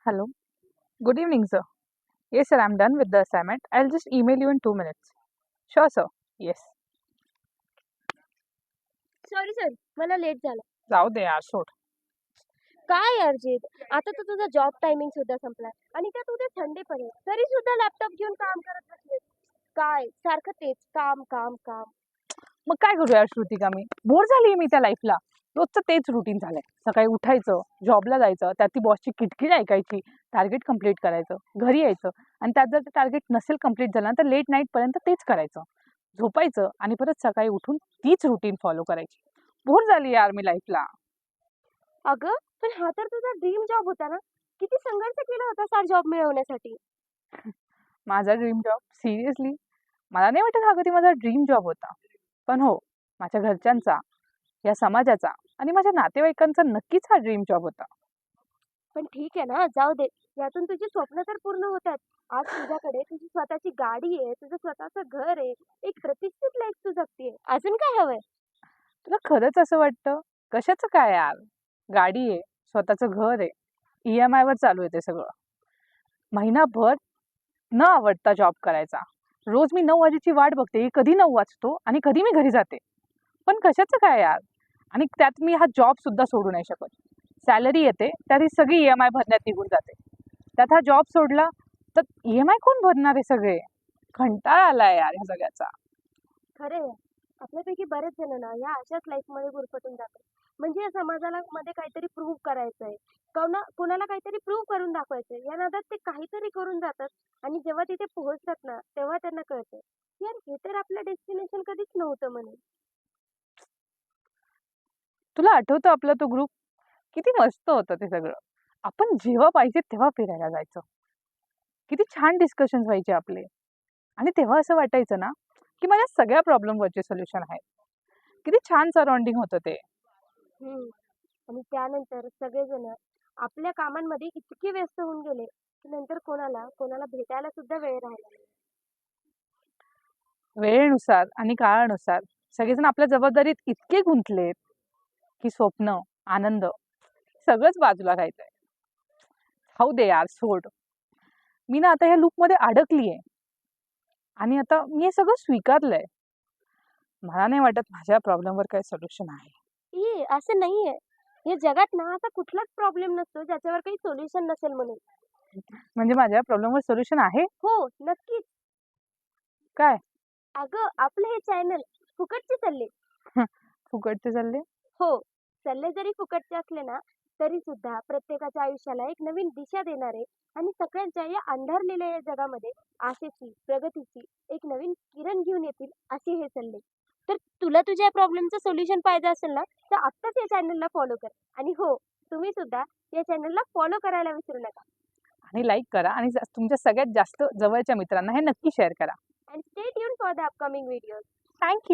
Hello. Good evening, sir. Yes, sir, I'm done with the assignment. I'll just email you in 2 minutes. Sure, sir. Yes. Sorry sir, मला late झालं. जाऊ दे यार, सोड. काय अर्जित, आता तर तुझा जॉब टायमिंग सुद्धा संपलाय आणि त्यात उद्या संडे पण आहे, तरी सुद्धा लॅपटॉप घेऊन काम करत बसलेस. काय सारखं तेच काम काम काम. मग काय करू यार श्रुतिका, मी बोर झाली मी त्या लाईफला. रोजचं तेच रुटीन झालंय. सकाळी उठायचं, जॉबला जायचं, त्यात ती बॉसची किटकिट ऐकायची, टार्गेट कंप्लीट करायचं, घरी यायचं आणि त्यात जर ते टार्गेट नसेल कंप्लीट झालं ना तर लेट नाईटपर्यंत तेच करायचं, झोपायचं आणि परत सकाळी उठून तीच रुटीन फॉलो करायची. बोर झाली यार मी लाईफला. अगं पण हा तर तुझा ड्रीम जॉब होता ना. किती संघर्ष केला होता हा जॉब मिळवण्यासाठी. माझा ड्रीम जॉब, सिरियसली मला नाही वाटत हा कधी माझा ड्रीम जॉब होता. पण हो, माझ्या घरच्यांचा, या समाजाचा आणि माझ्या नातेवाईकांचा नक्कीच हा ड्रीम जॉब होता. पण ठीक आहे ना, जाऊ दे. यातून तुझी स्वप्न तर पूर्ण होतात. आज तुझ्याकडे तुझी स्वतःची गाडी आहे, तुझं स्वतःचं घर आहे, एक प्रतिष्ठित लाईफ तू जगतीये. अजून काय हवंय? तुला खरंच असं वाटतं? कशाचं काय यार, गाडी आहे, स्वतःचं घर आहे, EMI वर चालू आहे ते सगळं. महिनाभर न आवडता जॉब करायचा. रोज मी 9 वाजेची वाट बघते, कधी 9 वाजतो आणि कधी मी घरी जाते. पण कशाचं काय यार. आणि त्यात मी हा जॉब सुद्धा सोडू नाही शकत. सॅलरी येते त्यात ही सगळी EMI भरण्यात निघून जाते. त्यात हा जॉब सोडला तर EMI कोण भरणार आहे सगळे. कंटाळा आलाय यार ह्या सगळ्याचा. खरं आहे. आपल्यापैकी बरेच जण ना या अशाच लाईफमध्ये गुरफटून जातात. म्हणजे या समाजाला मध्ये काहीतरी प्रूव्ह करायचंय, कोणाला काहीतरी प्रूव्ह करून दाखवायचंय, या नादात ते काहीतरी करून जातात आणि जेव्हा तिथे पोहोचतात ना तेव्हा त्यांना कळतं, यार हे तर आपलं डेस्टिनेशन कधीच नव्हतं म्हणून. तुला आठवतं आपला तो ग्रुप? किती मस्त होतं ते सगळं. आपण जेव्हा पाहिजे तेव्हा फिरायला जायचं. किती छान डिस्कशन्स व्हायचे आपले. आणि तेव्हा असं वाटायचं ना की माझ्या सगळ्या प्रॉब्लेमवरचे सोल्युशन आहे. किती छान सराउंडिंग होतं ते. हम्म. आणि त्यानंतर सगळेजण आपल्या कामांमध्ये इतके व्यस्त होऊन गेले की नंतर कोणाला कोणाला भेटायला सुद्धा वेळ राहिला नाही. वेळेनुसार आणि काळानुसार सगळेजण आपल्या जबाबदारीत इतके गुंतलेत की स्वप्न, आनंद सगळंच बाजूला राहायचंय. खाऊ दे यार, सोड. मी ना आता ह्या लूपमध्ये अडकलीये आणि आता मी हे सगळं स्वीकारलंय. मला नाही वाटत माझ्या प्रॉब्लेमवर काही सोल्युशन आहे. ये असं नाहीये. या जगात ना असा कुठलाच प्रॉब्लेम नसतो ज्याच्यावर काही सोल्युशन नसेल म्हणून. म्हणजे माझ्या प्रॉब्लेमवर सोल्युशन आहे? हो, नक्कीच. काय? अगं आपलं हे चॅनल फुकटचे सल्ले. फुकटचे चालले? हो, सल्ले जरी फुकटचे असले ना तरी सुद्धा प्रत्येकाच्या आयुष्याला एक नवीन दिशा देणारे आणि सगळ्यांच्या या अंधारलेल्या या जगामध्ये आशेची, प्रगतीची एक नवीन किरण घेऊन येतील असे हे सल्ले. तर तुला तुझ्या प्रॉब्लेमचं सोल्युशन पाहिजे असेल ना तर आत्ताच या चॅनलला फॉलो कर. आणि हो, तुम्ही सुद्धा या चॅनलला फॉलो करायला विसरू नका. आणि लाईक करा आणि तुमच्या सगळ्यात जास्त जवळच्या मित्रांना हे नक्की शेअर करा. And stay tuned for the upcoming videos. Thank you.